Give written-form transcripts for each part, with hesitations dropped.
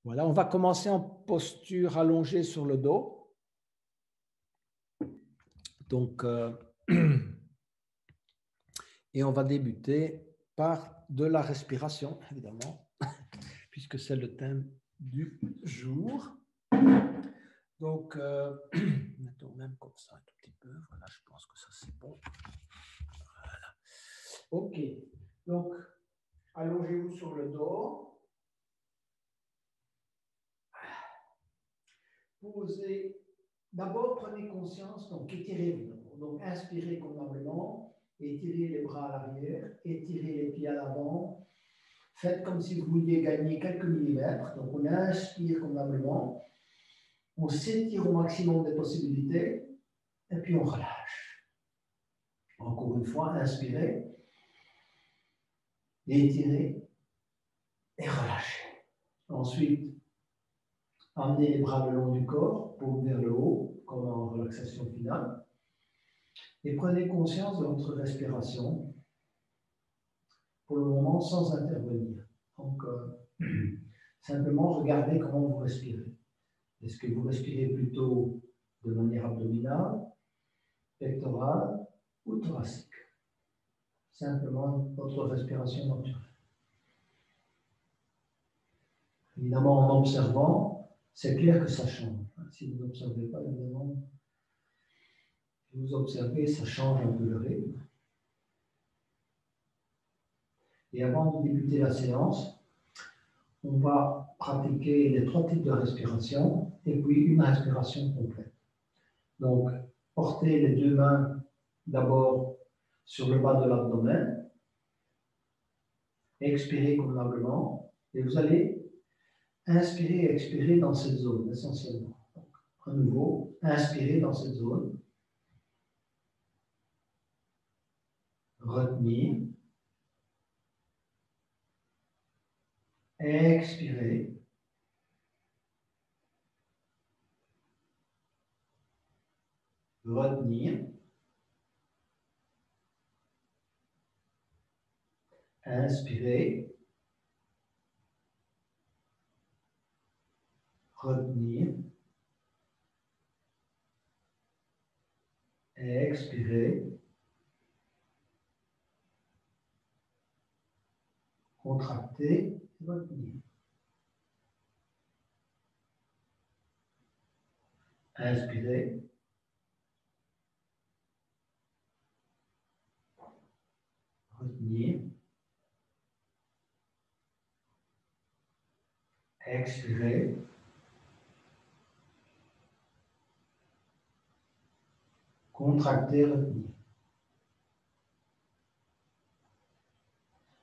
Voilà, on va commencer en posture allongée sur le dos. Donc, et on va débuter par de la respiration, évidemment, puisque c'est le thème du jour. Donc, mettons même comme ça un tout petit peu. Voilà, je pense que ça c'est bon. Voilà. OK. Donc, allongez-vous sur le dos. Posez. D'abord, prenez conscience, donc étirez-vous. Donc, inspirez convenablement, étirez les bras à l'arrière, étirez les pieds à l'avant. Faites comme si vous vouliez gagner quelques millimètres. Donc, on inspire convenablement, on s'étire au maximum des possibilités, et puis on relâche. Encore une fois, inspirez, étirez et relâchez. Ensuite, amenez les bras le long du corps, paume vers le haut, comme en relaxation finale. Et prenez conscience de votre respiration, pour le moment sans intervenir. Donc, simplement regardez comment vous respirez. Est-ce que vous respirez plutôt de manière abdominale, pectorale ou thoracique? Simplement votre respiration naturelle. Évidemment, en observant, c'est clair que ça change. Si vous n'observez pas, évidemment, si vous observez, ça change un peu le rythme. Et avant de débuter la séance, on va pratiquer les 3 types de respiration et puis une respiration complète. Donc, portez les 2 mains d'abord sur le bas de l'abdomen, expirez convenablement et vous allez inspirer et expirer dans cette zone essentiellement. Donc, à nouveau, inspirez dans cette zone, retenir, expirez, retenir, inspirez, retenir, expirez, contractez, retenir. Inspirez, retenir, expirez, contractez, retenir.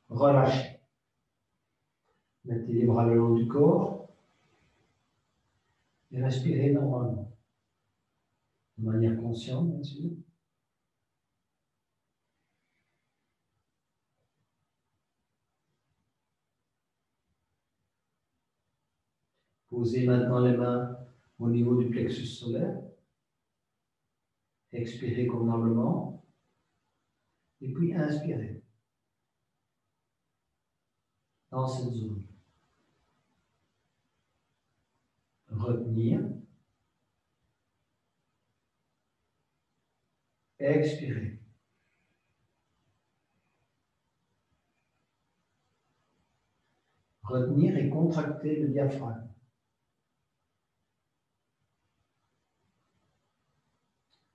Relâchez. Mettez les bras le long du corps et respirez normalement. De manière consciente, bien sûr. Posez maintenant les mains au niveau du plexus solaire. Expirez convenablement. Et puis inspirez. Dans cette zone. Retenir. Expirez. Retenir et contracter le diaphragme.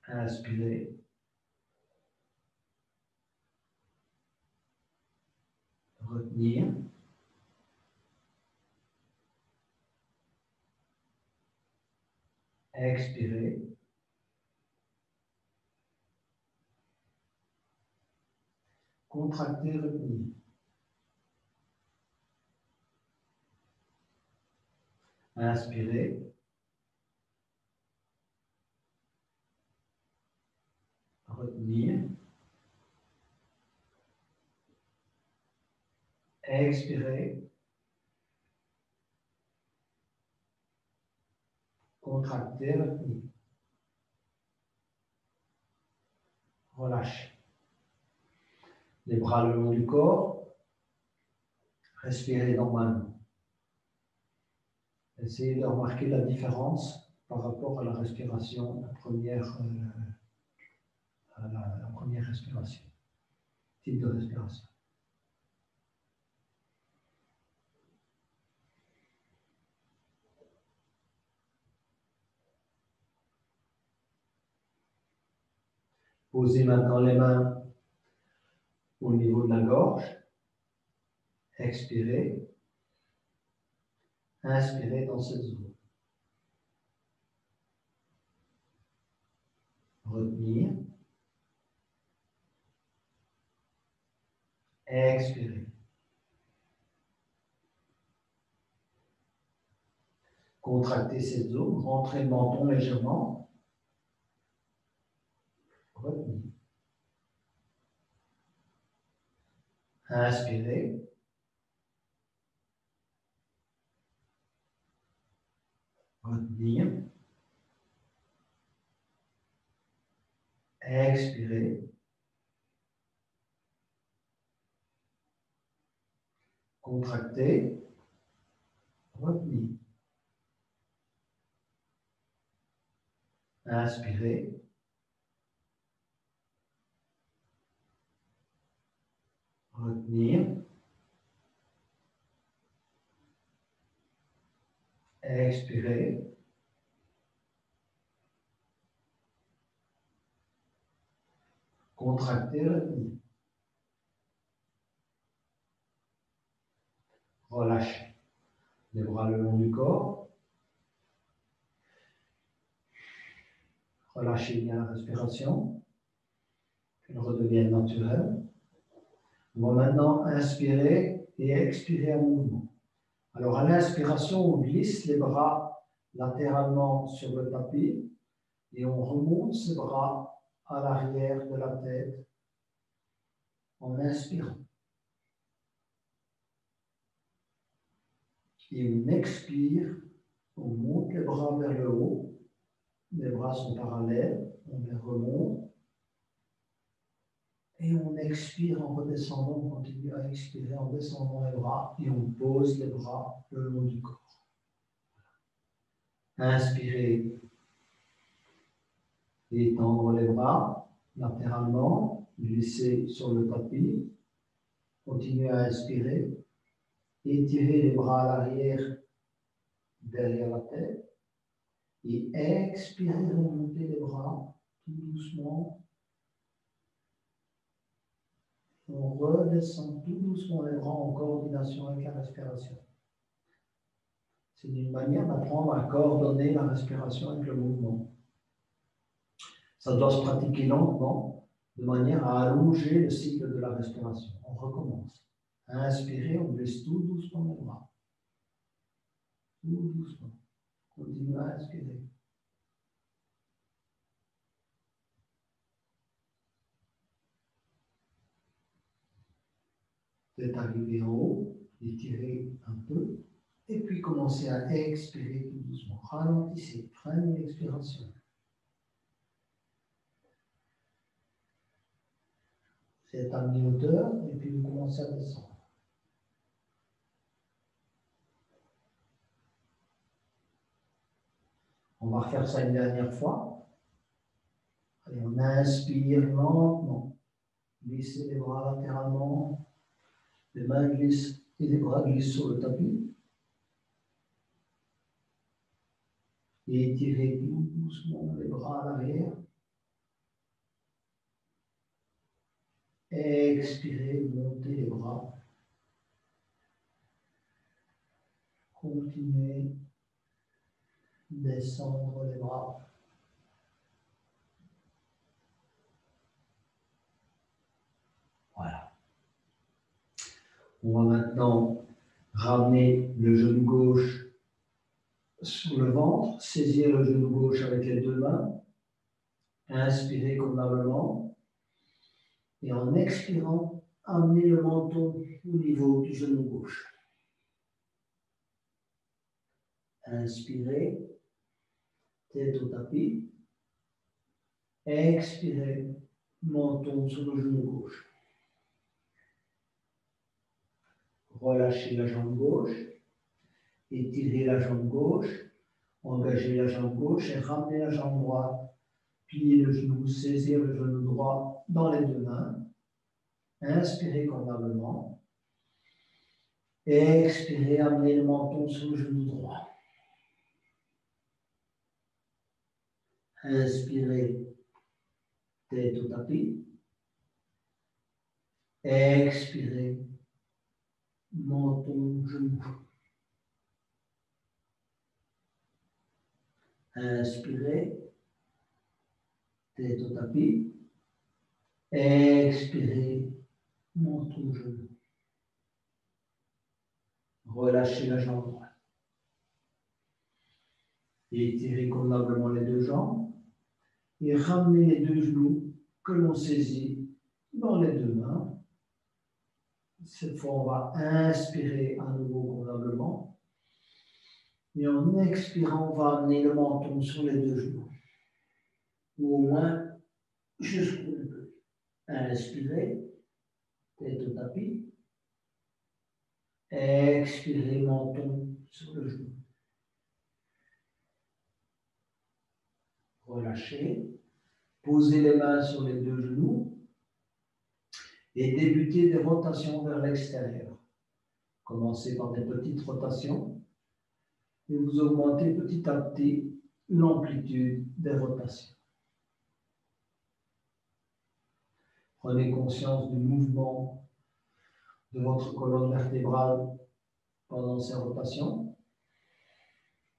Inspirez. Retenir. Expirez. Contracter, retenir. Inspirez. Retenir. Expirez. Contracter, retenir. Relâchez. Les bras le long du corps. Respirez normalement. Essayez de remarquer la différence par rapport à la respiration, la première respiration, type de respiration. Posez maintenant les mains au niveau de la gorge. Expirez. Inspirez dans cette zone. Retenir. Expirez. Contractez cette zone. Rentrez le menton légèrement. Retenir. Inspirez. Retenir. Expirez. Contractez. Retenir. Inspirez. Retenir. Expirez. Contractez, retenir. Relâchez. Les bras le long du corps. Relâchez bien la respiration. Qu'elle redevienne naturelle. On va maintenant inspirer et expirer en mouvement. Alors à l'inspiration, on glisse les bras latéralement sur le tapis et on remonte ses bras à l'arrière de la tête en inspirant. Et on expire, on monte les bras vers le haut, les bras sont parallèles, on les remonte. Et on expire en redescendant, on continue à expirer en descendant les bras et on pose les bras le long du corps. Inspirez, étendre les bras latéralement, glisser sur le tapis. Continuez à inspirer, étirez les bras à l'arrière, derrière la tête. Et expirez, remontez les bras tout doucement. On redescend tout doucement les bras en coordination avec la respiration. C'est une manière d'apprendre à coordonner la respiration avec le mouvement. Ça doit se pratiquer lentement, de manière à allonger le cycle de la respiration. On recommence. Inspirez, on glisse tout doucement les bras. Tout doucement. Continuez à inspirer. Vous êtes arrivé en haut, étirez un peu, et puis commencez à expirer tout doucement. Ralentissez, freinez l'expiration. Vous êtes à mi-hauteur, et puis vous commencez à descendre. On va refaire ça une dernière fois. Allez, on inspire lentement. Glissez les bras latéralement. Les mains glissent et les bras glissent sur le tapis. Et étirez tout doucement les bras à l'arrière. Expirez, montez les bras. Continuez. Descendre les bras. Voilà. On va maintenant ramener le genou gauche sur le ventre, saisir le genou gauche avec les deux mains, inspirez convenablement et en expirant, amenez le menton au niveau du genou gauche. Inspirez, tête au tapis, expirez, menton sur le genou gauche. Relâchez la jambe gauche Étirez la jambe gauche, engagez la jambe gauche et ramenez la jambe droite. Pliez le genou, saisir le genou droit dans les deux mains. Inspirez convenablement. Expirez, amenez le menton sur le genou droit. Inspirez, tête au tapis. Expirez, menton, genou. Inspirez, tête au tapis. Expirez, menton, genou. Relâchez la jambe droite. Étirez convenablement les deux jambes et ramenez les deux genoux que l'on saisit dans les deux mains. Cette fois, on va inspirer à nouveau convenablement. Et en expirant, on va amener le menton sur les deux genoux. Ou au moins jusqu'au bout. Inspirez, tête au tapis. Expirez, menton sur le genou. Relâchez. Posez les mains sur les deux genoux. Et débutez des rotations vers l'extérieur. Commencez par des petites rotations. Et vous augmentez petit à petit l'amplitude des rotations. Prenez conscience du mouvement de votre colonne vertébrale pendant ces rotations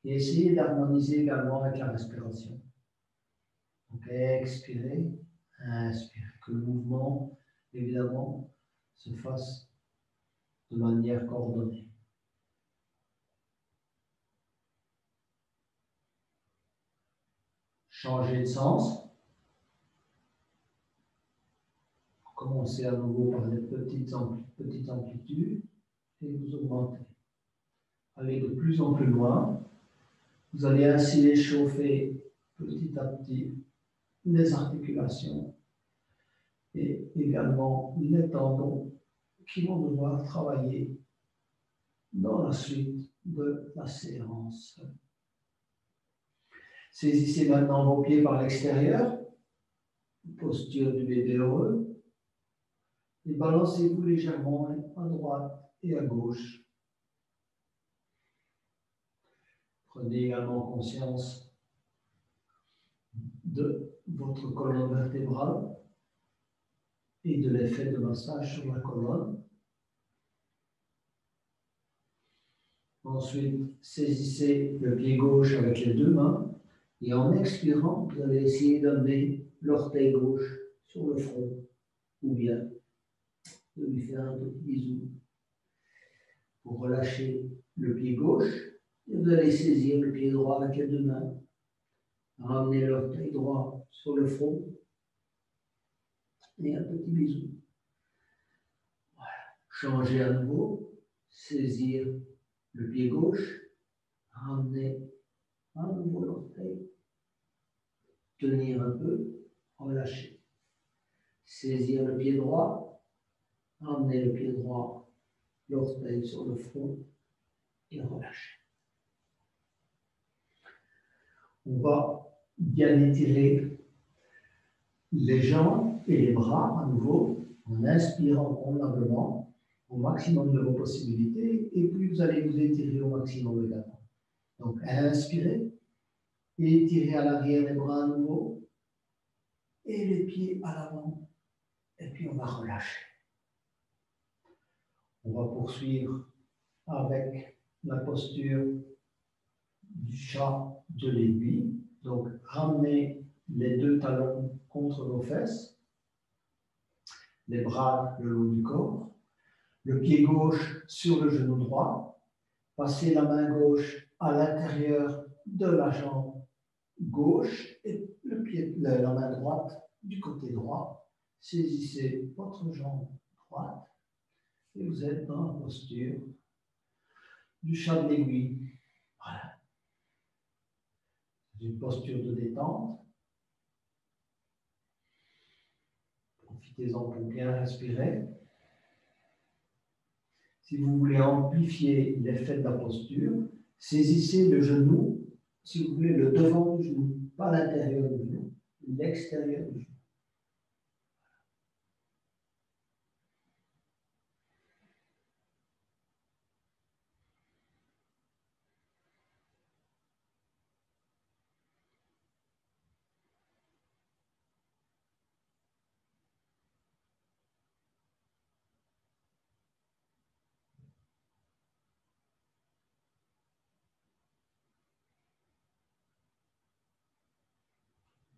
et essayez d'harmoniser également avec la respiration. Donc expirez, inspirez, que le mouvement évidemment se fasse de manière coordonnée. Changez de sens. Commencez à nouveau par les petites amplitudes et vous augmentez. Allez de plus en plus loin. Vous allez ainsi échauffer petit à petit les articulations et également les tendons qui vont devoir travailler dans la suite de la séance. Saisissez maintenant vos pieds par l'extérieur, posture du bébé heureux, et balancez-vous légèrement à droite et à gauche. Prenez également conscience de votre colonne vertébrale et de l'effet de massage sur la colonne. Ensuite, saisissez le pied gauche avec les deux mains et en expirant, vous allez essayer d'amener l'orteil gauche sur le front ou bien de lui faire un petit bisou. Vous relâchez le pied gauche et vous allez saisir le pied droit avec les deux mains. Ramenez l'orteil droit sur le front et un petit bisou. Voilà. Changez à nouveau, saisir le pied gauche, ramener à nouveau l'orteil, tenir un peu, relâcher. Saisir le pied droit, ramener le pied droit, l'orteil sur le front et relâcher. On va bien étirer les jambes et les bras à nouveau en inspirant convenablement au maximum de vos possibilités et puis vous allez vous étirer au maximum également. Donc inspirez, étirez à l'arrière les bras à nouveau et les pieds à l'avant et puis on va relâcher. On va poursuivre avec la posture du chat de l'aiguille. Donc ramenez les deux talons contre vos fesses, les bras le long du corps, le pied gauche sur le genou droit, passez la main gauche à l'intérieur de la jambe gauche et la main droite du côté droit. Saisissez votre jambe droite et vous êtes dans la posture du chat de l'aiguille. Voilà. C'est une posture de détente. Profitez-en pour bien respirer. Si vous voulez amplifier l'effet de la posture, Saisissez le genou, si vous voulez, le devant du genou, pas l'intérieur du genou, l'extérieur du genou.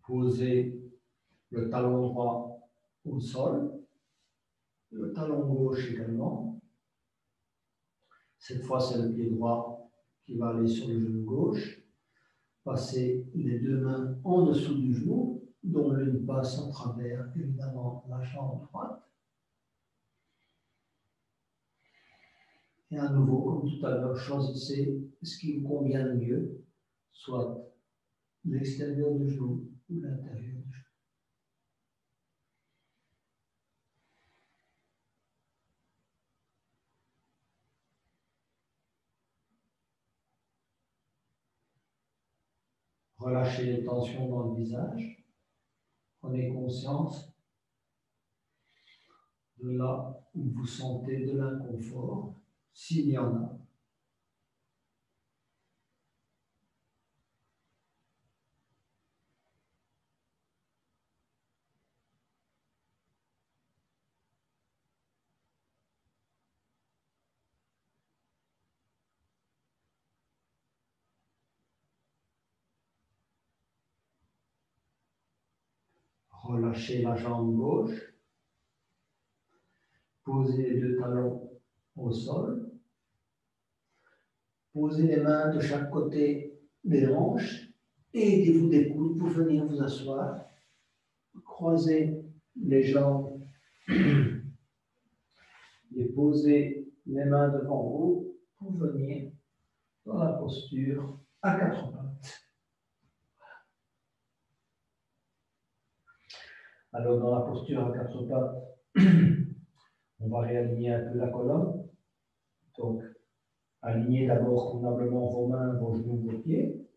Posez le talon droit au sol, le talon gauche également. Cette fois, c'est le pied droit qui va aller sur le genou gauche. Passez les deux mains en dessous du genou, dont l'une passe en travers, évidemment, la jambe droite. Et à nouveau, comme tout à l'heure, choisissez ce qui vous convient le mieux, soit l'extérieur du genou ou l'intérieur du genou. Relâchez les tensions dans le visage. Prenez conscience de là où vous sentez de l'inconfort, s'il y en a. Relâchez la jambe gauche. Posez les deux talons au sol. Posez les mains de chaque côté des hanches et aidez-vous des coudes pour venir vous asseoir. Croisez les jambes et posez les mains devant vous pour venir dans la posture à quatre pattes. Alors, dans la posture à quatre pattes, on va réaligner un peu la colonne. Donc, alignez d'abord convenablement vos mains, vos genoux, vos pieds.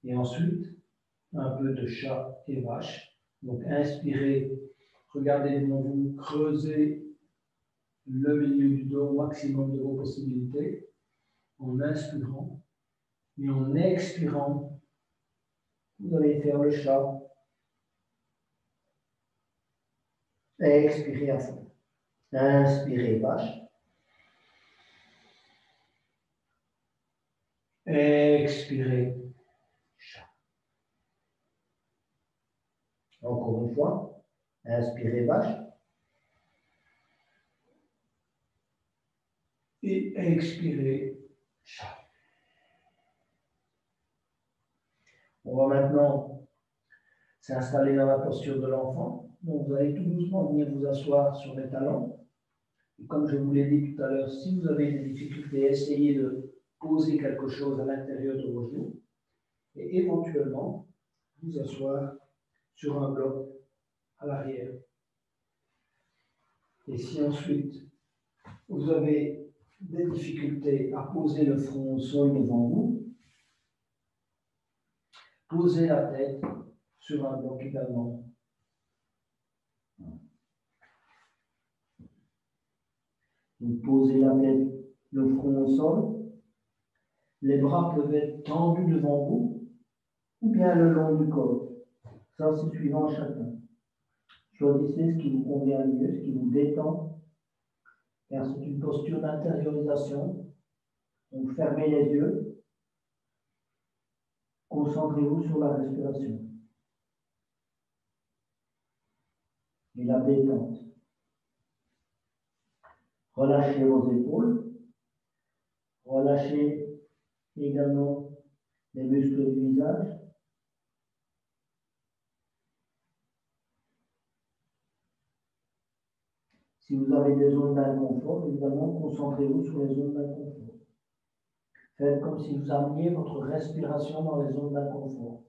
Et ensuite, un peu de chat et vache. Donc, inspirez, regardez devant vous, creusez le milieu du dos au maximum de vos possibilités en inspirant. Et en expirant, vous allez faire le chat. Expirez à fond. Inspirez vache. Expirez chat. Encore une fois. Inspirez vache. Et expirez chat. On va maintenant s'installer dans la posture de l'enfant. Donc, vous allez tout doucement venir vous asseoir sur les talons. Et comme je vous l'ai dit tout à l'heure, si vous avez des difficultés, essayez de poser quelque chose à l'intérieur de vos genoux et éventuellement vous asseoir sur un bloc à l'arrière. Et si ensuite vous avez des difficultés à poser le front au sol devant vous, posez la tête sur un bloc également. Vous posez la tête, le front au sol. Les bras peuvent être tendus devant vous ou bien le long du corps. Ça, c'est suivant chacun. Choisissez ce qui vous convient le mieux, ce qui vous détend, car c'est une posture d'intériorisation. Donc, fermez les yeux. Concentrez-vous sur la respiration et la détente. Relâchez vos épaules. Relâchez également les muscles du visage. Si vous avez des zones d'inconfort, évidemment, concentrez-vous sur les zones d'inconfort. Faites comme si vous ameniez votre respiration dans les zones d'inconfort.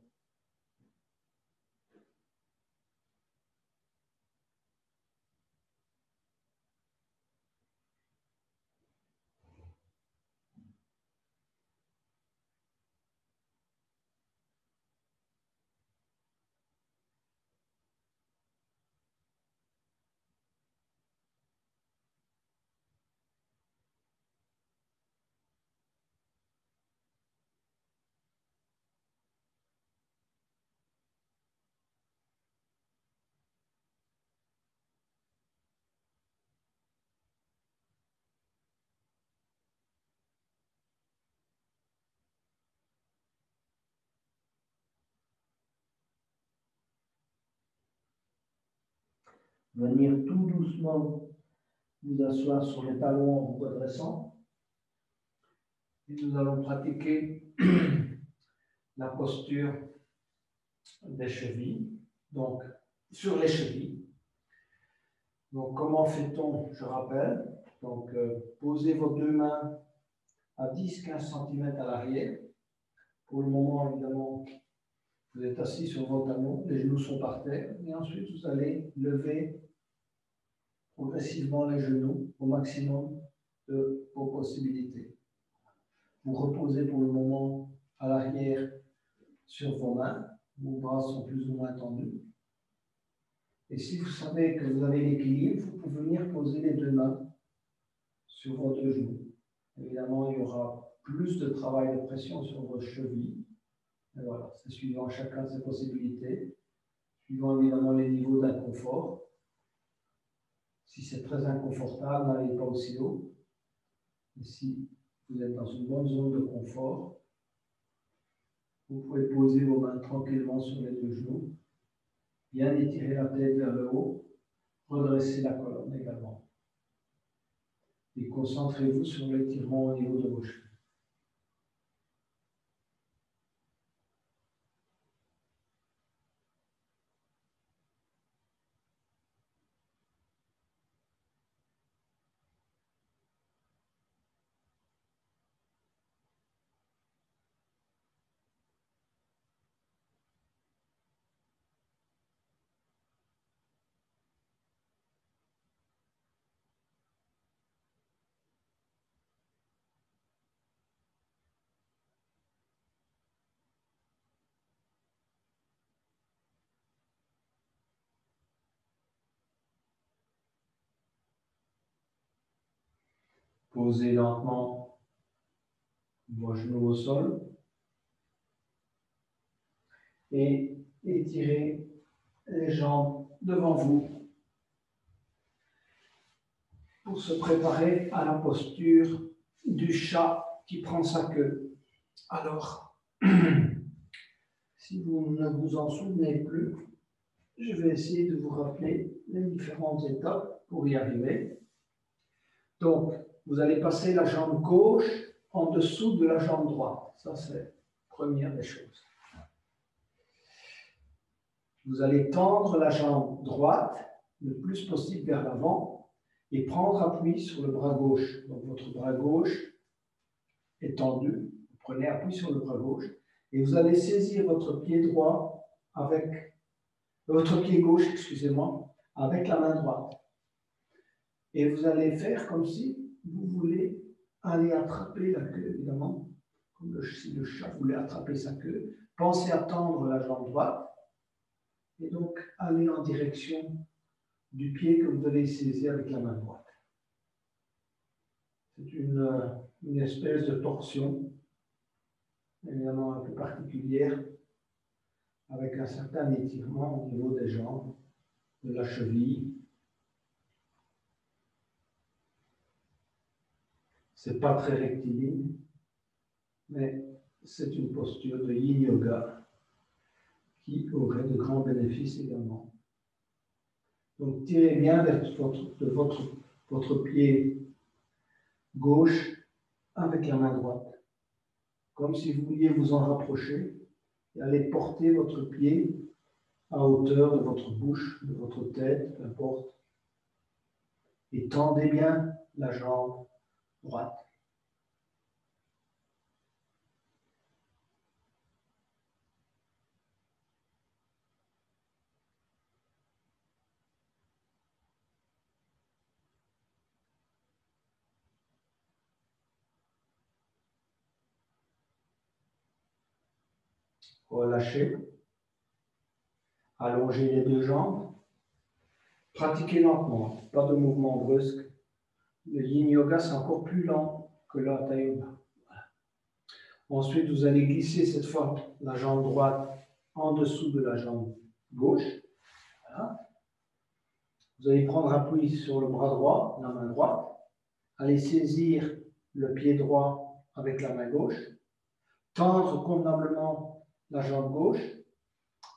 venir tout doucement vous asseoir sur les talons en vous redressant. Et nous allons pratiquer la posture des chevilles, donc sur les chevilles. Donc comment fait-on? Je rappelle, donc posez vos deux mains à 10-15 cm à l'arrière. Pour le moment, évidemment, vous êtes assis sur vos talons, les genoux sont par terre, et ensuite vous allez lever progressivement les genoux au maximum de vos possibilités. Vous reposez pour le moment à l'arrière sur vos mains, vos bras sont plus ou moins tendus. Et si vous savez que vous avez l'équilibre, vous pouvez venir poser les deux mains sur vos deux genoux. Évidemment, il y aura plus de travail de pression sur vos chevilles. Et voilà, c'est suivant chacun ses possibilités, suivant évidemment les niveaux d'inconfort. Si c'est très inconfortable, n'allez pas aussi haut. Et si vous êtes dans une bonne zone de confort, vous pouvez poser vos mains tranquillement sur les deux genoux, bien étirer la tête vers le haut, redresser la colonne également. Et concentrez-vous sur l'étirement au niveau de vos chevilles. Posez lentement vos genoux au sol et étirez les jambes devant vous pour se préparer à la posture du chat qui prend sa queue. Alors, si vous ne vous en souvenez plus, je vais essayer de vous rappeler les différentes étapes pour y arriver. Donc, vous allez passer la jambe gauche en dessous de la jambe droite. Ça, c'est la première des choses. Vous allez tendre la jambe droite le plus possible vers l'avant et prendre appui sur le bras gauche. Donc, votre bras gauche est tendu. Vous prenez appui sur le bras gauche et vous allez saisir votre pied droit avec votre pied gauche, excusez-moi, avec la main droite. Et vous allez faire comme si vous voulez aller attraper la queue, évidemment, comme si le chat voulait attraper sa queue. Pensez à tendre la jambe droite et donc aller en direction du pied que vous allez saisir avec la main droite. C'est une espèce de torsion, évidemment un peu particulière, avec un certain étirement au niveau des jambes, de la cheville. C'est pas très rectiligne, mais c'est une posture de yin yoga qui aurait de grands bénéfices également. Donc tirez bien vers votre pied gauche avec la main droite, comme si vous vouliez vous en rapprocher et aller porter votre pied à hauteur de votre bouche, de votre tête, peu importe, et tendez bien la jambe droite. Relâchez. Allongez les deux jambes. Pratiquez lentement, pas de mouvement brusque. Le yin yoga, c'est encore plus lent que le hatha yoga. Voilà. Ensuite, vous allez glisser cette fois la jambe droite en dessous de la jambe gauche. Voilà. Vous allez prendre appui sur le bras droit, la main droite. Allez saisir le pied droit avec la main gauche. Tendre convenablement la jambe gauche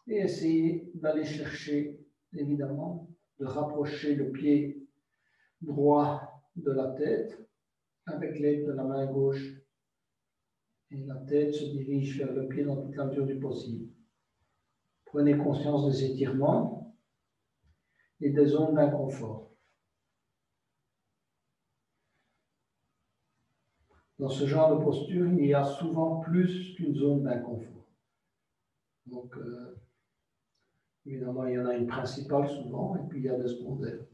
et essayer d'aller chercher, évidemment, de rapprocher le pied droit de la tête avec l'aide de la main gauche. Et la tête se dirige vers le pied dans toute la mesure du possible. Prenez conscience des étirements et des zones d'inconfort. Dans ce genre de posture, il y a souvent plus qu'une zone d'inconfort. Donc, évidemment, il y en a une principale souvent, et puis il y a des secondaires.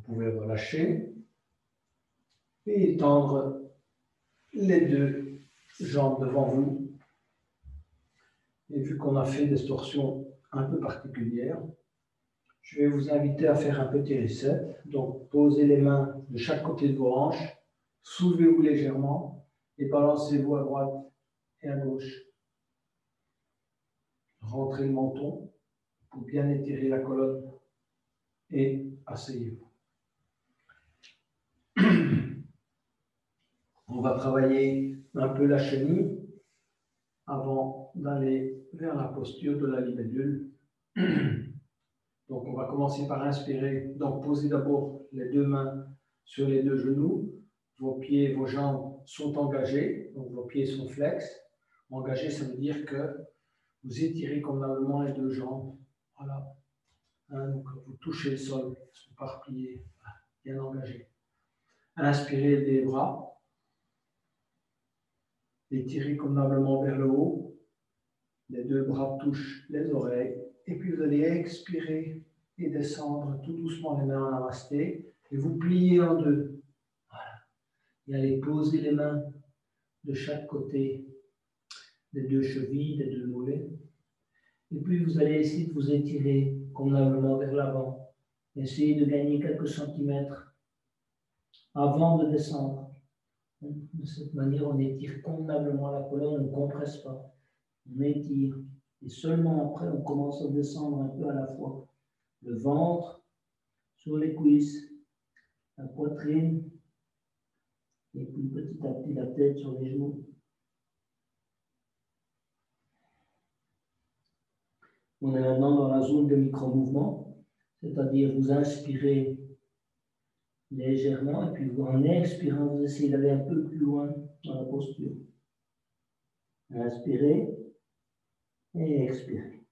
Vous pouvez relâcher et étendre les deux jambes devant vous. Et vu qu'on a fait des torsions un peu particulières, je vais vous inviter à faire un petit reset. Donc, posez les mains de chaque côté de vos hanches, soulevez-vous légèrement et balancez-vous à droite et à gauche. Rentrez le menton pour bien étirer la colonne et asseyez-vous. On va travailler un peu la chenille avant d'aller vers la posture de la libellule. Donc, on va commencer par inspirer. Donc, posez d'abord les deux mains sur les deux genoux. Vos pieds, vos jambes sont engagés. Donc, vos pieds sont flex. Engagés, ça veut dire que vous étirez convenablement les deux jambes. Voilà. Donc, vous touchez le sol. Ils sont pas repliés. Voilà. Bien engagés. Inspirez les bras. Étirez convenablement vers le haut. Les deux bras touchent les oreilles. Et puis, vous allez expirer et descendre tout doucement les mains en namasté. Et vous pliez en deux. Voilà. Et allez poser les mains de chaque côté des deux chevilles, des deux mollets. Et puis, vous allez essayer de vous étirer convenablement vers l'avant. Essayez de gagner quelques centimètres avant de descendre. De cette manière, on étire convenablement la colonne, on ne compresse pas. On étire. Et seulement après, on commence à descendre un peu à la fois. Le ventre sur les cuisses, la poitrine, et puis petit à petit la tête sur les genoux. On est maintenant dans la zone de micro-mouvement, c'est-à-dire vous inspirez légèrement et puis en expirant, vous essayez d'aller un peu plus loin dans la posture. Inspirez et expirez.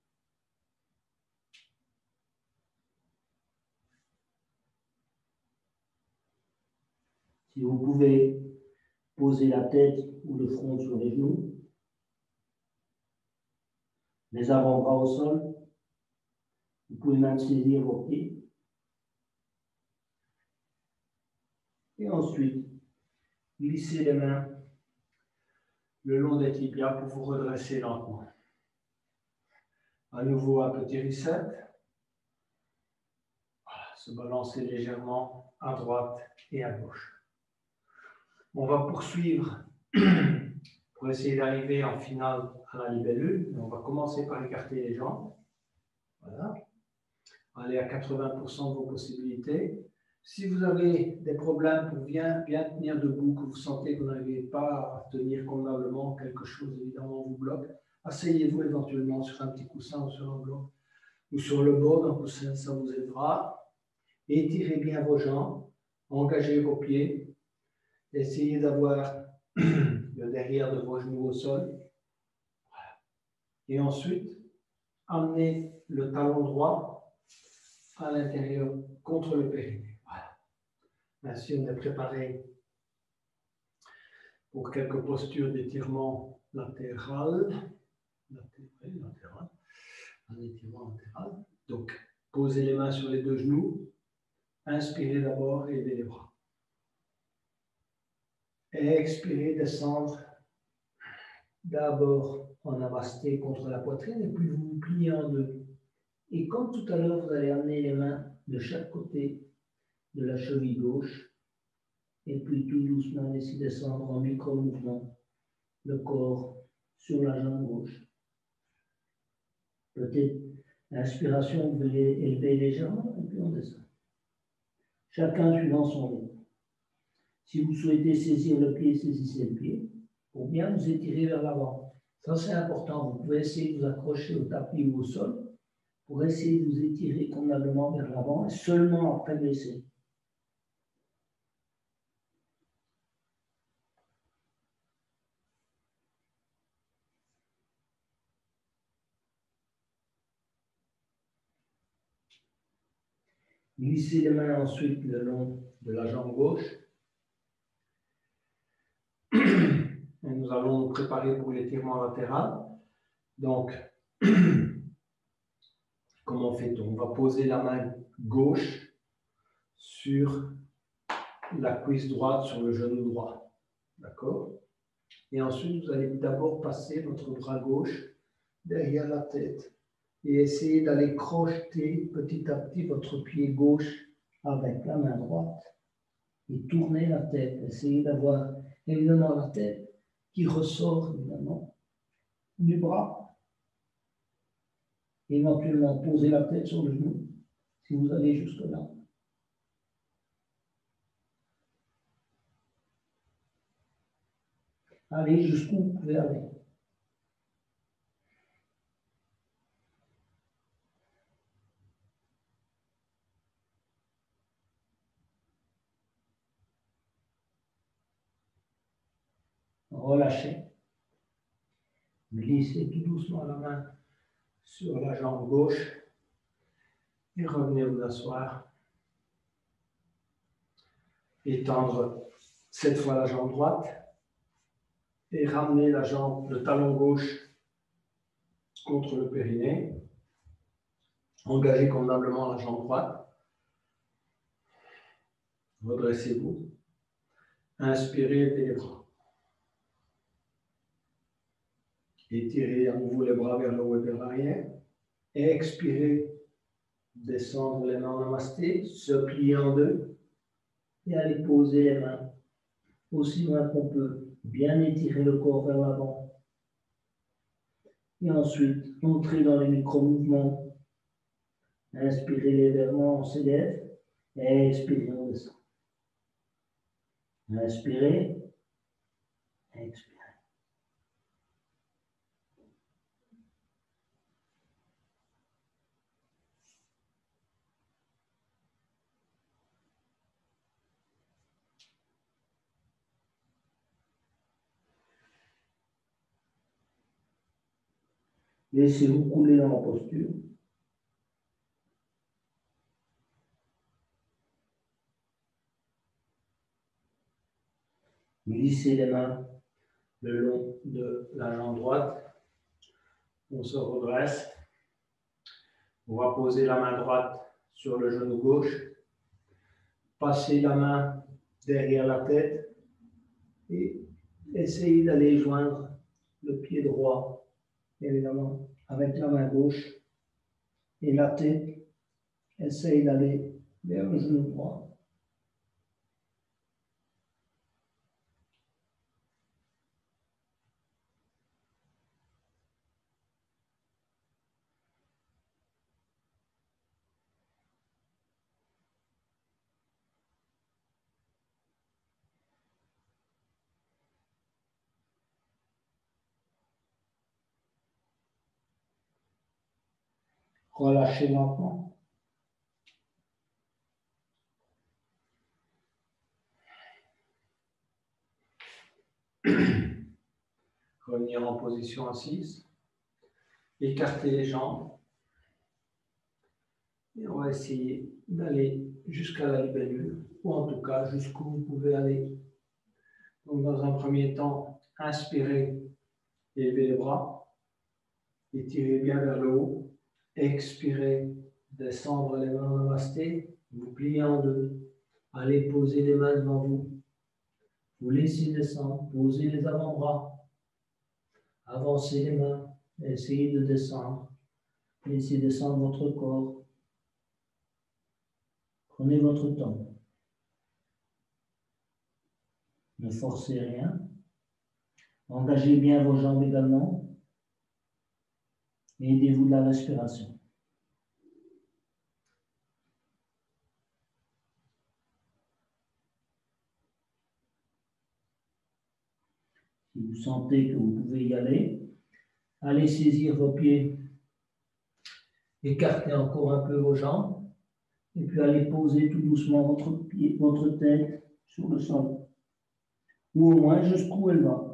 Si vous pouvez poser la tête ou le front sur les genoux, les avant-bras au sol, vous pouvez même saisir vos pieds. Et ensuite, glissez les mains le long des tibias pour vous redresser lentement. À nouveau, un petit reset. Voilà, se balancer légèrement à droite et à gauche. On va poursuivre pour essayer d'arriver en finale à la libellule. On va commencer par écarter les jambes. Voilà. Allez à 80% de vos possibilités. Si vous avez des problèmes pour bien tenir debout, que vous sentez que vous n'arrivez pas à tenir convenablement, quelque chose évidemment vous bloque, asseyez-vous éventuellement sur un petit coussin ou sur un bloc ou sur le bord d'un coussin, ça vous aidera. Étirez bien vos jambes, engagez vos pieds, essayez d'avoir le derrière de vos genoux au sol. Voilà. Et ensuite, amenez le talon droit à l'intérieur contre le périnée. Voilà. Ainsi, on est préparé pour quelques postures d'étirement latéral. Un étirement latéral. Donc, posez les mains sur les deux genoux. Inspirez d'abord et levez les bras. Et expirez, descendre d'abord en namasté contre la poitrine et puis vous vous pliez en deux. Et comme tout à l'heure, vous allez amener les mains de chaque côté de la cheville gauche et puis tout doucement laisser descendre en micro-mouvement le corps sur la jambe gauche. Peut-être l'inspiration, vous pouvez élever légèrement et puis on descend. Chacun suivant son rythme. Si vous souhaitez saisir le pied, saisissez le pied pour bien vous étirer vers l'avant. Ça, c'est important. Vous pouvez essayer de vous accrocher au tapis ou au sol pour essayer de vous étirer convenablement vers l'avant et seulement après baisser. Glissez les mains ensuite le long de la jambe gauche. Et nous allons nous préparer pour l'étirement latéral. Donc, comment fait-on? On va poser la main gauche sur la cuisse droite, sur le genou droit. D'accord? Et ensuite, vous allez d'abord passer votre bras gauche derrière la tête et essayer d'aller crocheter petit à petit votre pied gauche avec la main droite et tourner la tête. Essayez d'avoir évidemment la tête qui ressort évidemment du bras. Éventuellement poser la tête sur le genou si vous allez jusque-là. Allez jusqu'où vous pouvez aller. Relâchez. Glissez tout doucement la main sur la jambe gauche et revenez vous asseoir. Étendre cette fois la jambe droite et ramener le talon gauche contre le périnée. Engagez convenablement la jambe droite. Redressez-vous. Inspirez, levez les bras. Étirez à nouveau les bras vers le haut et vers l'arrière. Expirez, descendre les mains en namasté, se plier en deux et aller poser les mains aussi loin qu'on peut. Bien étirer le corps vers l'avant. Et ensuite, entrez dans les micro-mouvements. Inspirez légèrement, on s'élève. Expirez, on descend. Inspirez. Expirez. Laissez-vous couler dans la posture. Glissez les mains le long de la jambe droite. On se redresse. On va poser la main droite sur le genou gauche. Passez la main derrière la tête et essayez d'aller joindre le pied droit, évidemment, avec la main gauche. Et la tête, essayez d'aller vers le genou droit. Relâchez lentement. Revenir en position assise. Écartez les jambes. Et on va essayer d'aller jusqu'à la libellule, ou en tout cas jusqu'où vous pouvez aller. Donc dans un premier temps, inspirez, élevez les bras, étirez bien vers le haut. Expirez, descendre les mains en namasté, vous pliez en deux. Allez poser les mains devant vous. Vous laissez descendre, posez les avant-bras, avancez les mains, essayez de descendre, laissez descendre votre corps. Prenez votre temps. Ne forcez rien. Engagez bien vos jambes également. Et aidez-vous de la respiration. Si vous sentez que vous pouvez y aller, allez saisir vos pieds. Écartez encore un peu vos jambes. Et puis allez poser tout doucement votre tête sur le sol. Ou au moins jusqu'où elle va.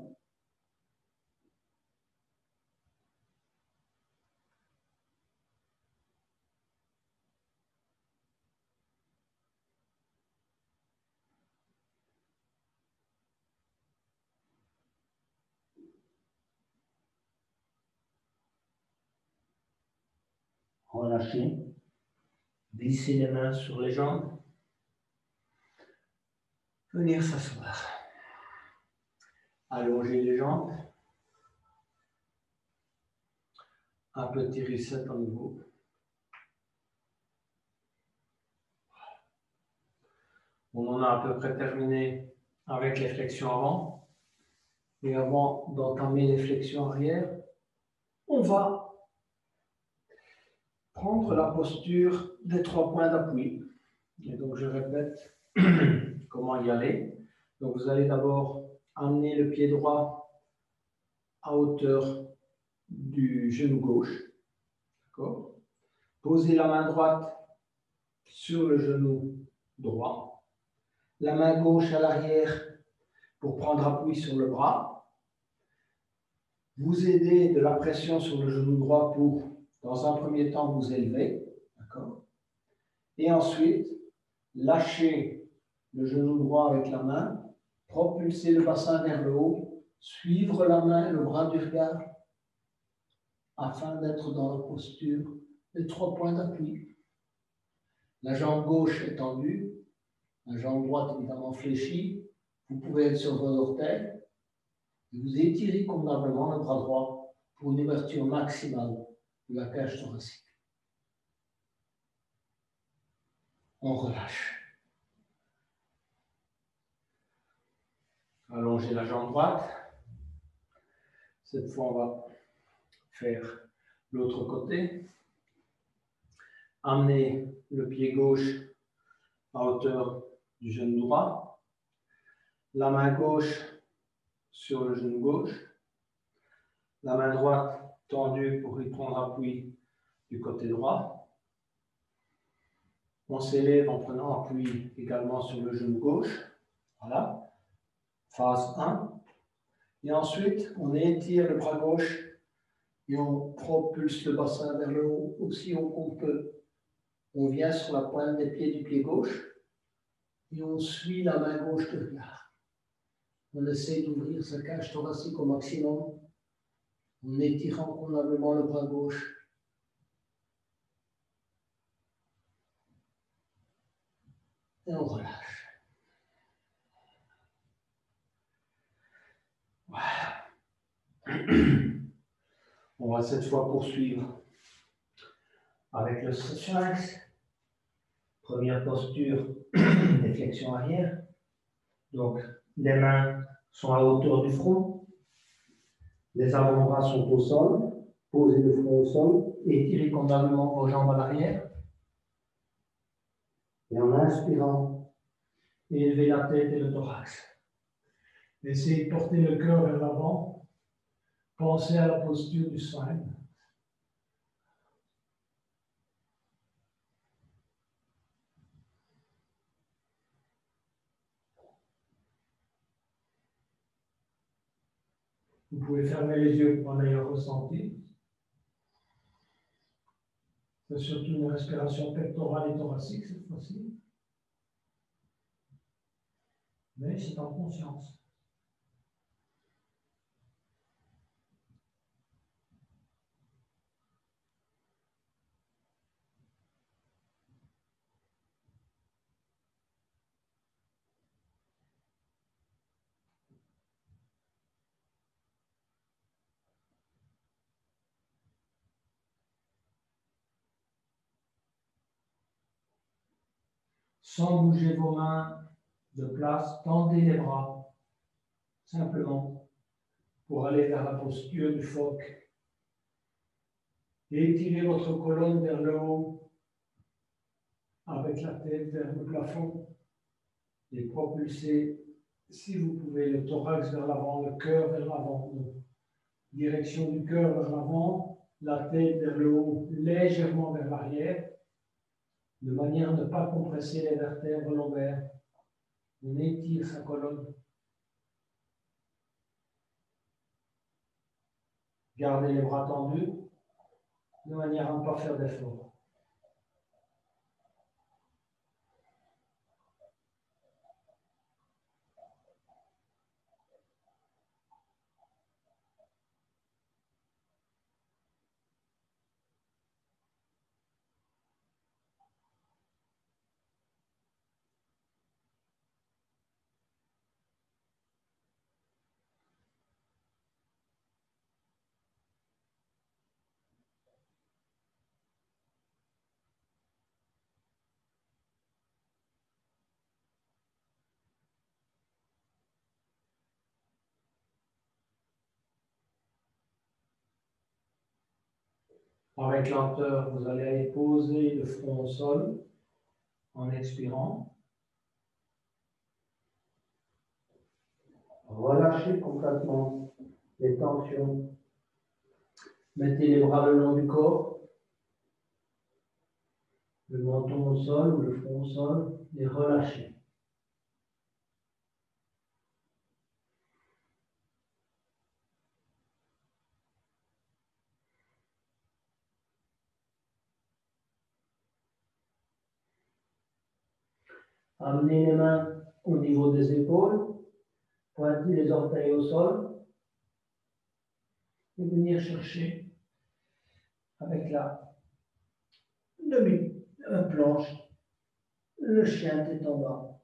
Relâchez. Glissez les mains sur les jambes. Venir s'asseoir. Allongez les jambes. Un petit reset au niveau. On en a à peu près terminé avec les flexions avant. Et avant d'entamer les flexions arrière, on va prendre la posture des 3 points d'appui. Et donc je répète comment y aller. Donc vous allez d'abord amener le pied droit à hauteur du genou gauche. D'accord ? Posez la main droite sur le genou droit. La main gauche à l'arrière pour prendre appui sur le bras. Vous aidez de la pression sur le genou droit pour, dans un premier temps, vous élever. D'accord ? Et ensuite, lâchez le genou droit avec la main, propulser le bassin vers le haut, suivre la main et le bras du regard afin d'être dans la posture des 3 points d'appui. La jambe gauche est tendue, la jambe droite évidemment fléchie. Vous pouvez être sur vos orteils et vous étirez convenablement le bras droit pour une ouverture maximale de la cage thoracique. On relâche. Allongez la jambe droite. Cette fois, on va faire l'autre côté. Amenez le pied gauche à hauteur du genou droit. La main gauche sur le genou gauche. La main droite tendue pour y prendre appui du côté droit. On s'élève en prenant appui également sur le genou gauche. Voilà. Phase 1. Et ensuite, on étire le bras gauche et on propulse le bassin vers le haut aussi haut qu'on peut. On vient sur la pointe des pieds du pied gauche et on suit la main gauche de regard. On essaie d'ouvrir sa cage thoracique au maximum en étirant convenablement le bras gauche. Et on relâche. Voilà. On va cette fois poursuivre avec le sphinx. Première posture, des flexions arrière. Donc, les mains sont à hauteur du front. Les avant-bras sont au sol. Posez le front au sol. Étirez convenablement vos jambes à l'arrière. Et en inspirant, élevez la tête et le thorax. Essayez de porter le cœur vers l'avant. Pensez à la posture du sphinx. Vous pouvez fermer les yeux pour en ayant ressenti. C'est surtout une respiration pectorale et thoracique cette fois-ci. Mais c'est en conscience. sans bouger vos mains de place, tendez les bras, simplement, pour aller vers la posture du phoque. Et étirez votre colonne vers le haut, avec la tête vers le plafond, et propulsez, si vous pouvez, le thorax vers l'avant, le cœur vers l'avant. Direction du cœur vers l'avant, la tête vers le haut, légèrement vers l'arrière, de manière à ne pas compresser les vertèbres lombaires. On étire sa colonne. Gardez les bras tendus, de manière à ne pas faire d'effort. Avec lenteur, vous allez aller poser le front au sol en expirant. Relâchez complètement les tensions. Mettez les bras le long du corps, le menton au sol ou le front au sol, et relâchez. Amenez les mains au niveau des épaules, pointez les orteils au sol et venir chercher avec la demi-planche le chien tête en bas.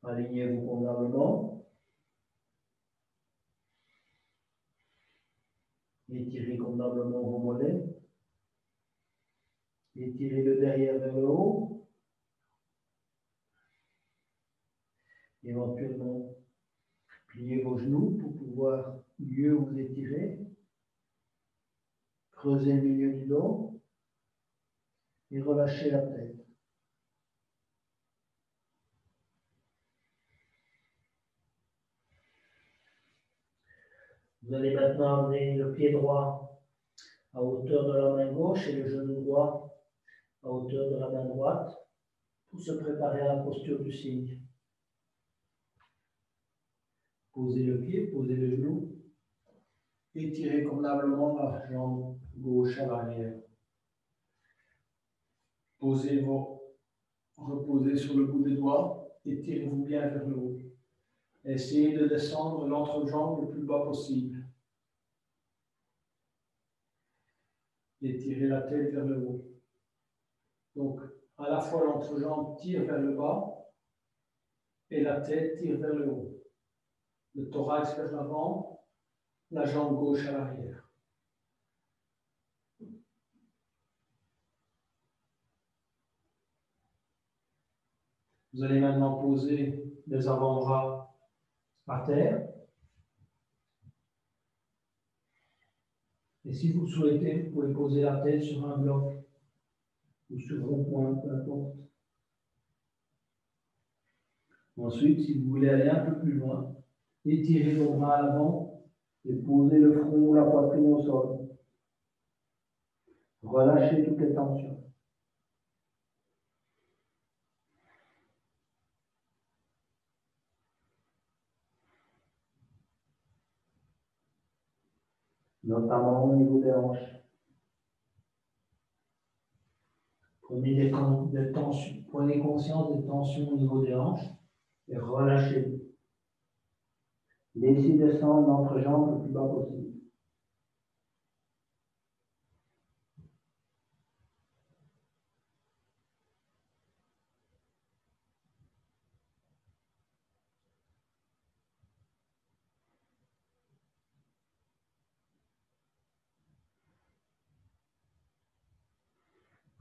Alignez-vous convenablement. Étirez convenablement vos mollets. Étirez le derrière vers le haut. Éventuellement, pliez vos genoux pour pouvoir mieux vous étirer. Creusez le milieu du dos et relâchez la tête. Vous allez maintenant amener le pied droit à hauteur de la main gauche et le genou droit à hauteur de la main droite pour se préparer à la posture du cygne. Posez le pied, posez le genou, étirez convenablement la jambe gauche à l'arrière. Reposez sur le bout des doigts, étirez-vous bien vers le haut. Essayez de descendre l'entrejambe le plus bas possible. Étirez la tête vers le haut. Donc, à la fois l'entrejambe tire vers le bas et la tête tire vers le haut. Le thorax vers l'avant, la jambe gauche à l'arrière. Vous allez maintenant poser les avant-bras à terre. Et si vous le souhaitez, vous pouvez poser la tête sur un bloc ou sur un point, peu importe. Ensuite, si vous voulez aller un peu plus loin, étirez vos bras à l'avant et posez le front ou la poitrine au sol. Relâchez toutes les tensions. Notamment au niveau des hanches. Prenez conscience des tensions au niveau des hanches et relâchez. Laissez descendre l'entrejambe le plus bas possible.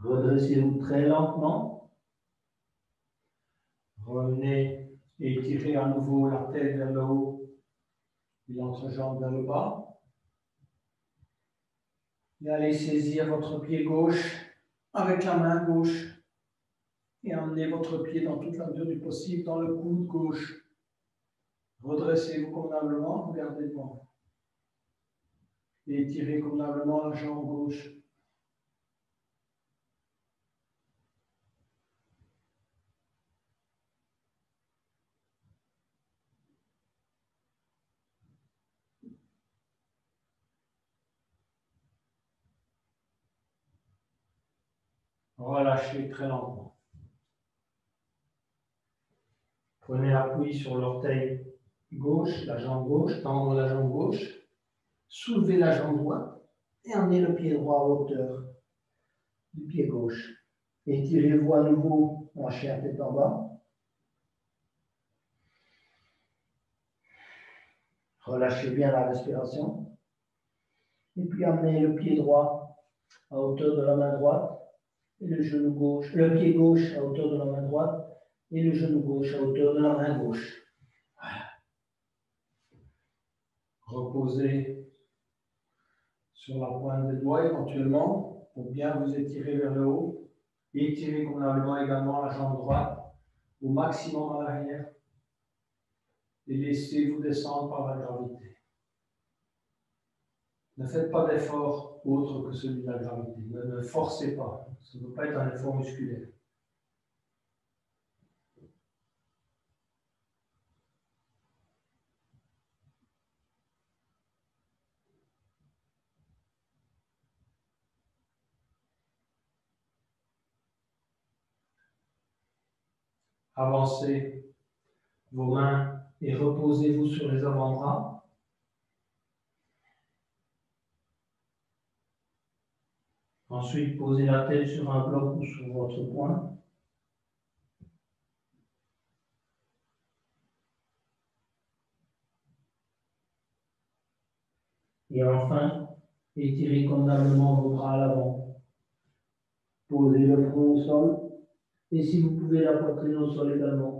Redressez-vous très lentement. Revenez et étirez à nouveau la tête vers le haut et l'entrejambe vers le bas. Et allez saisir votre pied gauche avec la main gauche et emmenez votre pied dans toute la mesure du possible dans le coude gauche. Redressez-vous convenablement, regardez devant. Et étirez convenablement la jambe gauche. Relâchez très lentement. Prenez appui sur l'orteil gauche, la jambe gauche, tendre la jambe gauche, soulevez la jambe droite et emmenez le pied droit à hauteur du pied gauche. Étirez-vous à nouveau en chien tête en bas. Relâchez bien la respiration. Et puis amenez le pied droit à hauteur de la main droite et le genou gauche, le pied gauche à hauteur de la main droite et le genou gauche à hauteur de la main gauche. Voilà. Reposez sur la pointe des doigts éventuellement pour bien vous étirer vers le haut. Étirez convenablement également la jambe droite au maximum à l'arrière et laissez-vous descendre par la gravité. Ne faites pas d'effort autre que celui de la gravité. Ne forcez pas. Ça ne peut pas être un effort musculaire. Avancez vos mains et reposez-vous sur les avant-bras. Ensuite, posez la tête sur un bloc ou sur votre poing. Et enfin, étirez convenablement vos bras à l'avant. Posez le front au sol. Et si vous pouvez, la poitrine au sol également.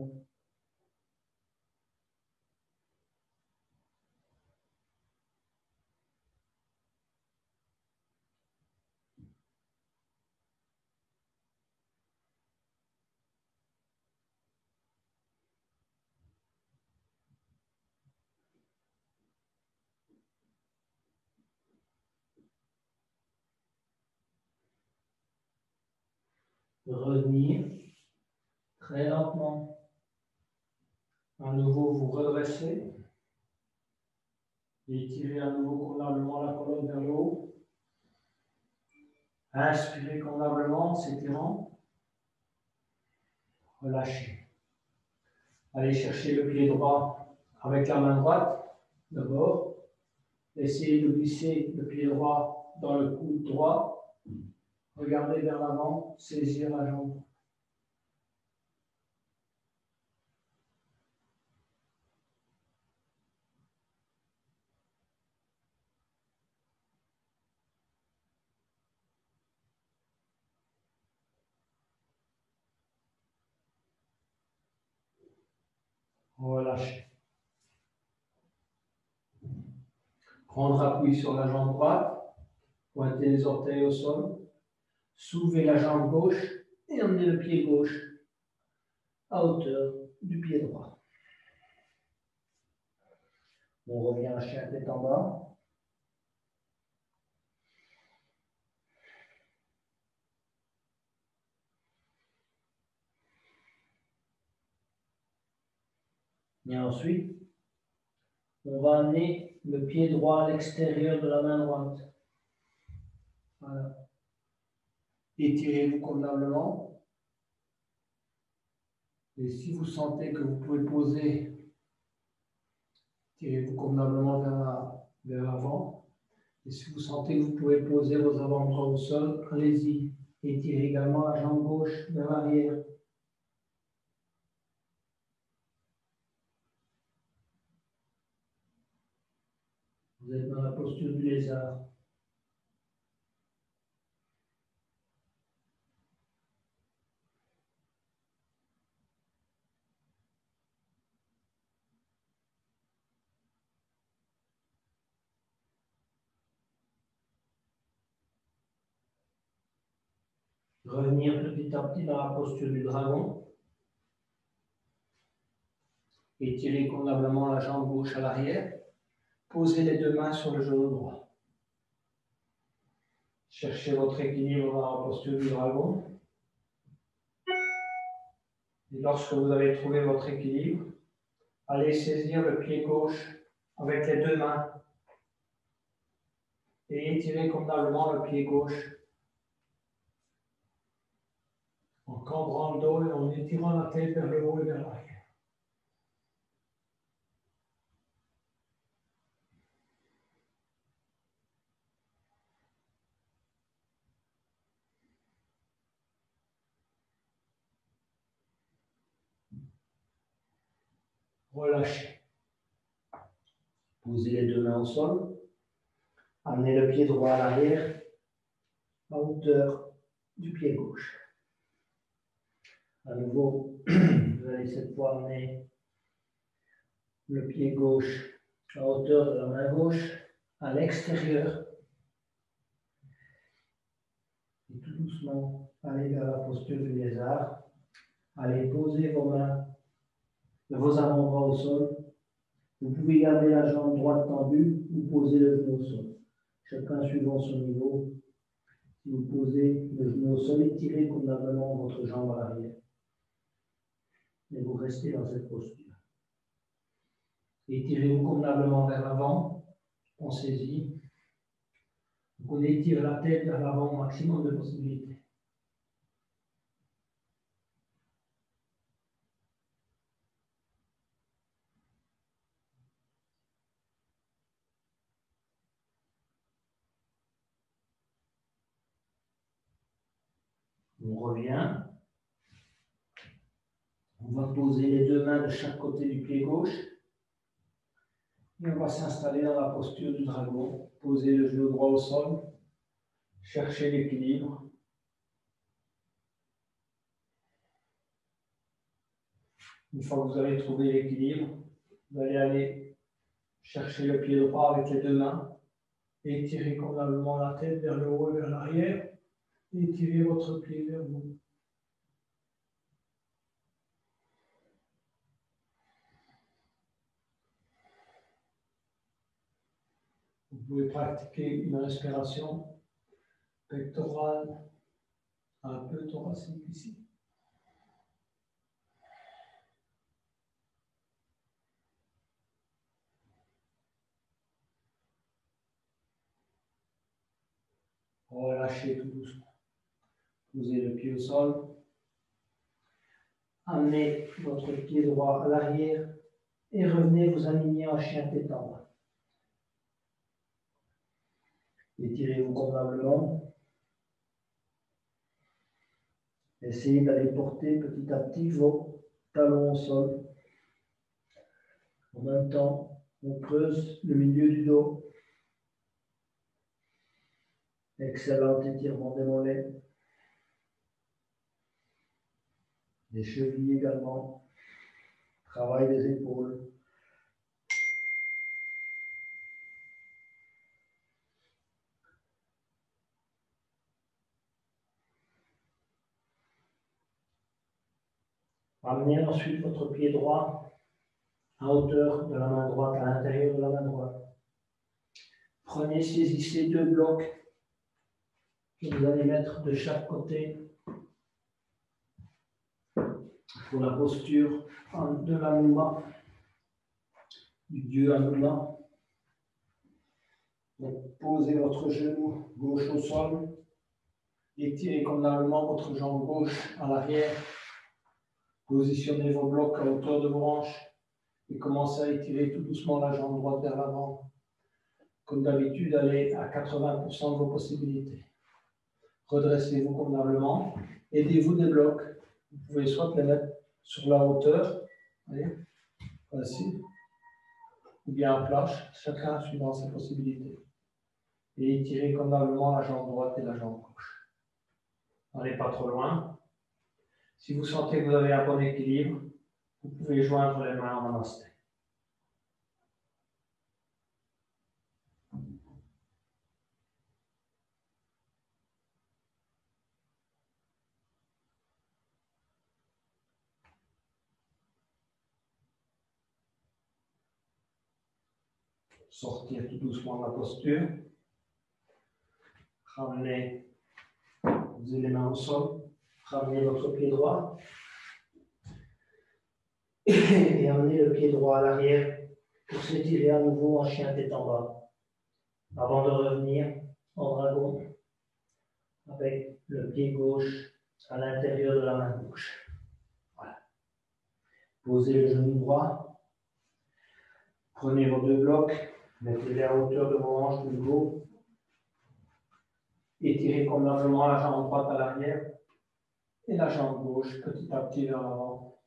Revenir très lentement. À nouveau, vous redressez. Étirez à nouveau convenablement la colonne vers le haut. Inspirez convenablement en s'étirant. Relâchez. Allez chercher le pied droit avec la main droite d'abord. Essayez de glisser le pied droit dans le coude droit. Regardez vers l'avant, saisir la jambe. Relâchez. Prendre appui sur la jambe droite, pointer les orteils au sol, soulevez la jambe gauche et emmenez le pied gauche à hauteur du pied droit. On revient à chien tête en bas. Et ensuite, on va amener le pied droit à l'extérieur de la main droite. Voilà. Étirez-vous convenablement. Et si vous sentez que vous pouvez poser, tirez-vous convenablement vers l'avant. Et si vous sentez que vous pouvez poser vos avant-bras au sol, allez-y. Étirez également la jambe gauche vers l'arrière. Vous êtes dans la posture du lézard. Revenir petit à petit dans la posture du dragon. Étirez convenablement la jambe gauche à l'arrière. Posez les deux mains sur le genou droit. Cherchez votre équilibre dans la posture du dragon. Et lorsque vous avez trouvé votre équilibre, allez saisir le pied gauche avec les deux mains et étirez convenablement le pied gauche en cambrant le dos et en étirant la tête vers le haut et vers l'arrière. Relâchez. Posez les deux mains au sol. Amenez le pied droit à l'arrière, à hauteur du pied gauche. À nouveau, vous allez cette fois amener le pied gauche à hauteur de la main gauche, à l'extérieur. Et tout doucement, allez vers la posture du lézard. Allez poser vos mains, vos avant-bras au sol. Vous pouvez garder la jambe droite tendue ou poser le genou au sol. Chacun suivant son niveau. Si vous posez le genou au sol, étirez convenablement votre jambe à l'arrière. Et vous restez dans cette posture. Étirez-vous convenablement vers l'avant. Pensez-y. On étire la tête vers l'avant au maximum de possibilités. On revient. On va poser les deux mains de chaque côté du pied gauche. Et on va s'installer dans la posture du dragon. Poser le genou droit au sol. Chercher l'équilibre. Une fois que vous avez trouvé l'équilibre, vous allez aller chercher le pied droit avec les deux mains. Étirez convenablement la tête vers le haut et vers l'arrière. Étirez votre pied vers vous. Vous pouvez pratiquer une respiration pectorale un peu thoracique ici. Relâchez tout doucement. Posez le pied au sol. Amenez votre pied droit à l'arrière et revenez vous aligner en chien tétendre. Étirez-vous convenablement. Essayez d'aller porter petit à petit vos talons au sol. En même temps, on creuse le milieu du dos. Excellent étirement des mollets. Des chevilles également. Travail des épaules. Amenez ensuite votre pied droit à hauteur de la main droite, à l'intérieur de la main droite. Prenez, saisissez deux blocs que vous allez mettre de chaque côté pour la posture de l'Anouma, du dieu Anouma. Donc, posez votre genou gauche au sol, étirez convenablement votre jambe gauche à l'arrière, positionnez vos blocs à hauteur de vos hanches et commencez à étirer tout doucement la jambe droite vers l'avant. Comme d'habitude, allez à 80% de vos possibilités. Redressez-vous convenablement, aidez-vous des blocs. Vous pouvez soit les mettre sur la hauteur, voyez, ainsi, ou bien à plage, chacun suivant ses possibilités. Et étirez convenablement la jambe droite et la jambe gauche. N'allez pas trop loin. Si vous sentez que vous avez un bon équilibre, vous pouvez joindre les mains en namasté. sortir tout doucement de la posture. Ramenez, posez les mains au sol. Ramenez votre pied droit. Et amenez le pied droit à l'arrière pour s'étirer à nouveau en chien tête en bas. Avant de revenir en dragon avec le pied gauche à l'intérieur de la main gauche. Voilà. Posez le genou droit. Prenez vos deux blocs. Mettez-les à hauteur de vos hanches de nouveau. Étirez convenablement la jambe droite à l'arrière et la jambe gauche petit à petit vers l'avant.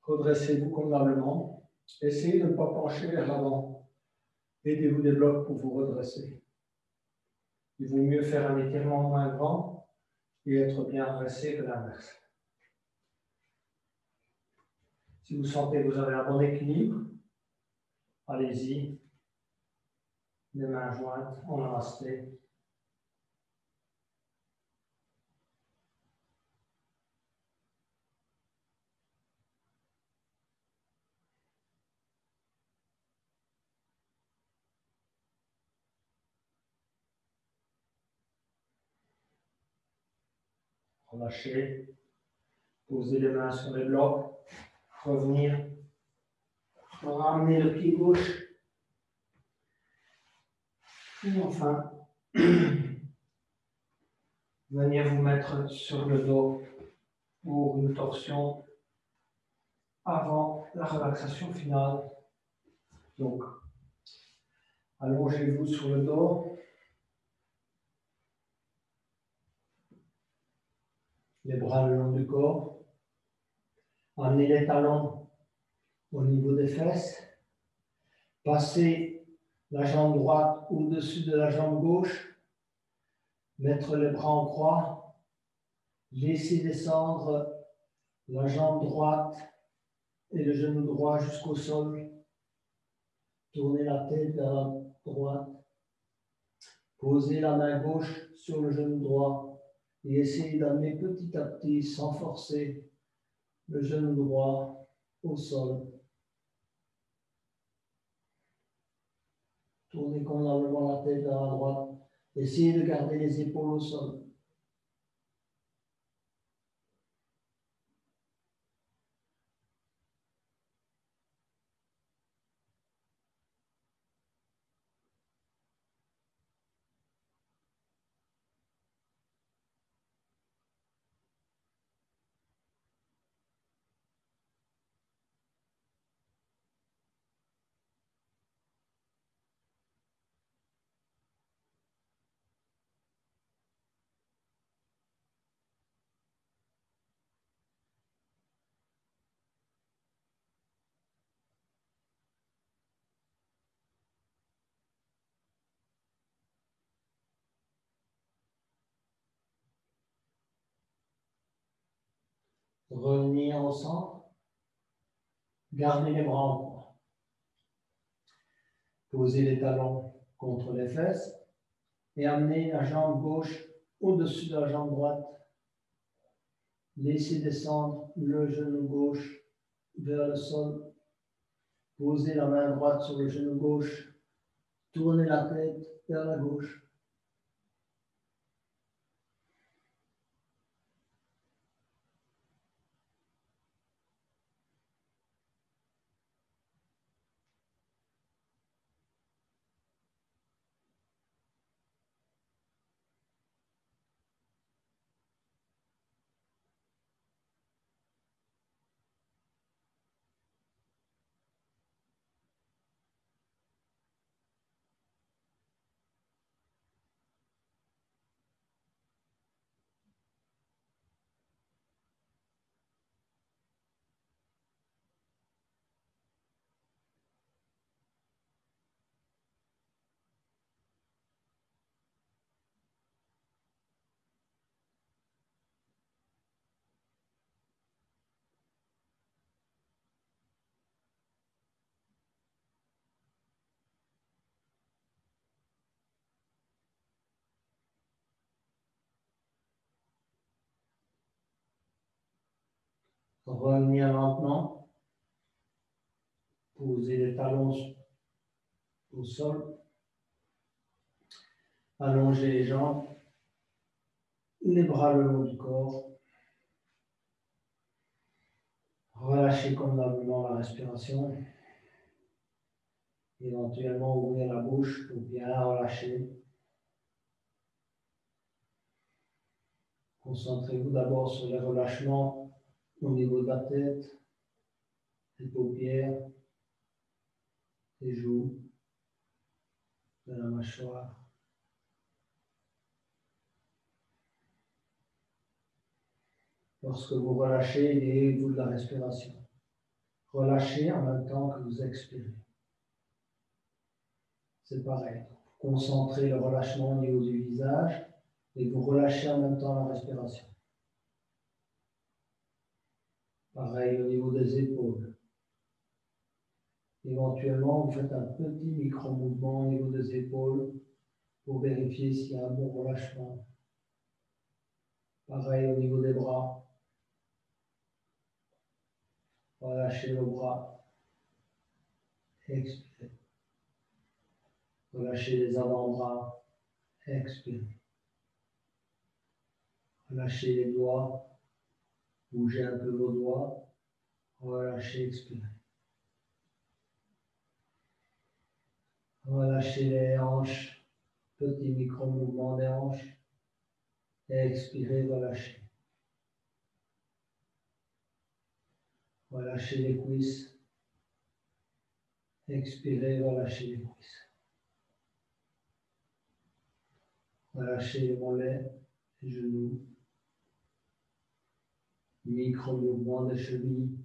Redressez-vous convenablement. Essayez de ne pas pencher vers l'avant. Aidez-vous des blocs pour vous redresser. Il vaut mieux faire un étirement moins grand et être bien redressé que l'inverse. Si vous sentez que vous avez un bon équilibre, allez-y. Les mains jointes en namasté. Relâchez. Posez les mains sur les blocs. Revenir. Ramener le pied gauche. Et enfin, venir vous mettre sur le dos pour une torsion avant la relaxation finale. Donc, allongez-vous sur le dos. Les bras le long du corps. Amenez les talons au niveau des fesses. Passez la jambe droite au-dessus de la jambe gauche. Mettre les bras en croix. Laissez descendre la jambe droite et le genou droit jusqu'au sol. Tournez la tête vers la droite. Posez la main gauche sur le genou droit et essayez d'amener petit à petit, sans forcer, le genou droit au sol. Tournez convenablement la tête vers la droite. Essayez de garder les épaules au sol. Revenir au centre. Gardez les bras en croix. Posez les talons contre les fesses et amenez la jambe gauche au-dessus de la jambe droite. Laissez descendre le genou gauche vers le sol. Posez la main droite sur le genou gauche. Tournez la tête vers la gauche. Revenir lentement. Posez les talons au sol. Allongez les jambes, les bras le long du corps. Relâchez convenablement la respiration. Éventuellement, ouvrir la bouche pour bien la relâcher. Concentrez-vous d'abord sur les relâchements au niveau de la tête, des paupières, des joues, de la mâchoire. Lorsque vous relâchez, ayez-vous de la respiration. Relâchez en même temps que vous expirez. C'est pareil. Concentrez le relâchement au niveau du visage et vous relâchez en même temps la respiration. Pareil au niveau des épaules. Éventuellement, vous faites un petit micro-mouvement au niveau des épaules pour vérifier s'il y a un bon relâchement. Pareil au niveau des bras. Relâchez le bras. Expirez. Relâchez les avant-bras. Expirez. Relâchez les doigts. Bougez un peu vos doigts. Relâchez, expirez. Relâchez les hanches. Petit micro-mouvement des hanches. Expirez, relâchez. Relâchez les cuisses. Expirez, relâchez les cuisses. Relâchez les mollets, les genoux. Micro-mouvement des chevilles.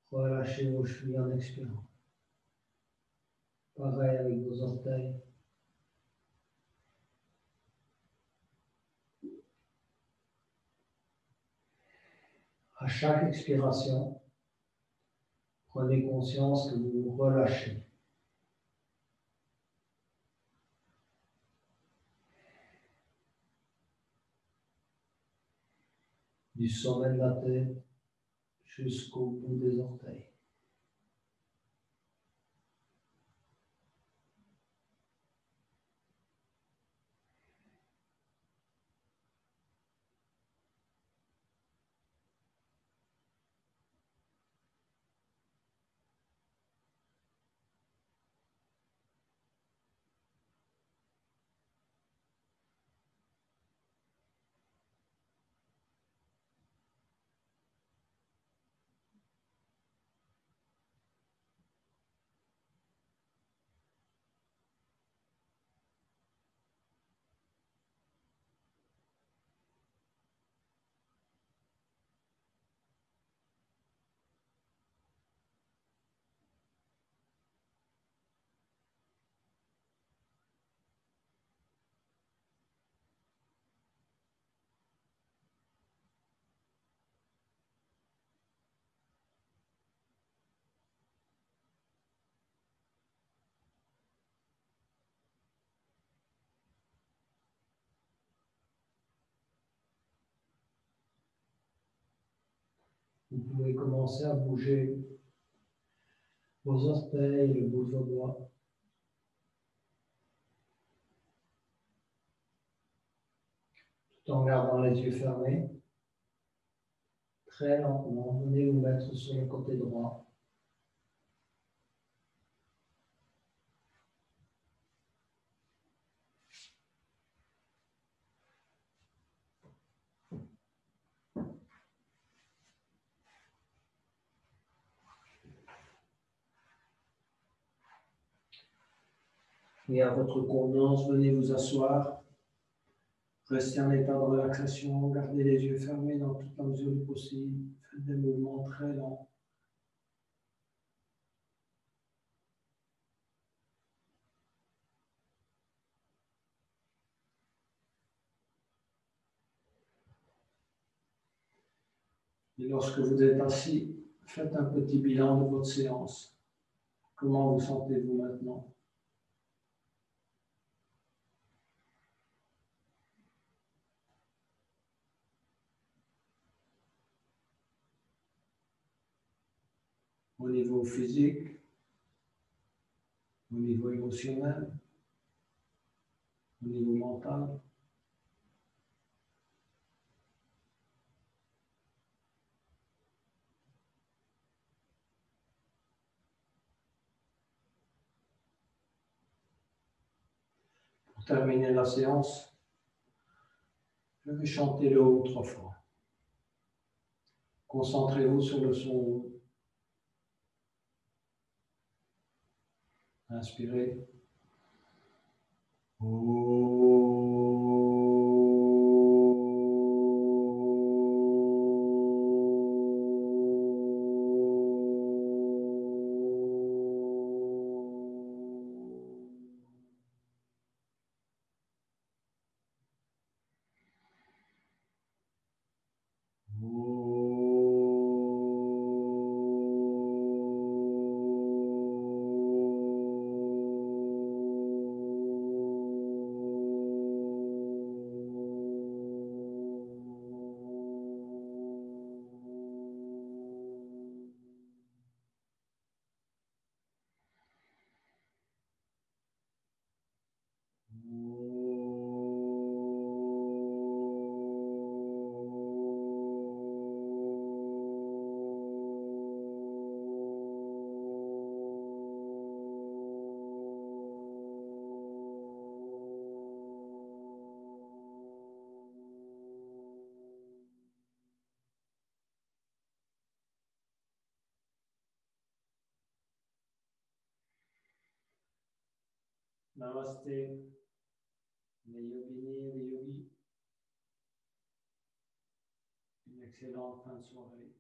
Relâchez vos chevilles en expirant. Pareil avec vos orteils. À chaque expiration, prenez conscience que vous vous relâchez. Du sommet de la tête jusqu'au bout des orteils. Vous pouvez commencer à bouger vos orteils, le bout de vos doigts. Tout en gardant les yeux fermés. Très lentement, venez vous mettre sur le côté droit. Et à votre convenance, venez vous asseoir. Restez en état de relaxation, gardez les yeux fermés dans toute la mesure du possible. Faites des mouvements très lents. Et lorsque vous êtes assis, faites un petit bilan de votre séance. Comment vous sentez-vous maintenant? Au niveau physique, au niveau émotionnel, au niveau mental. Pour terminer la séance, je vais chanter le haut 3 fois. Concentrez-vous sur le son. Inspirez. Namasté, les yoginis, les yogis. Une excellente fin de soirée.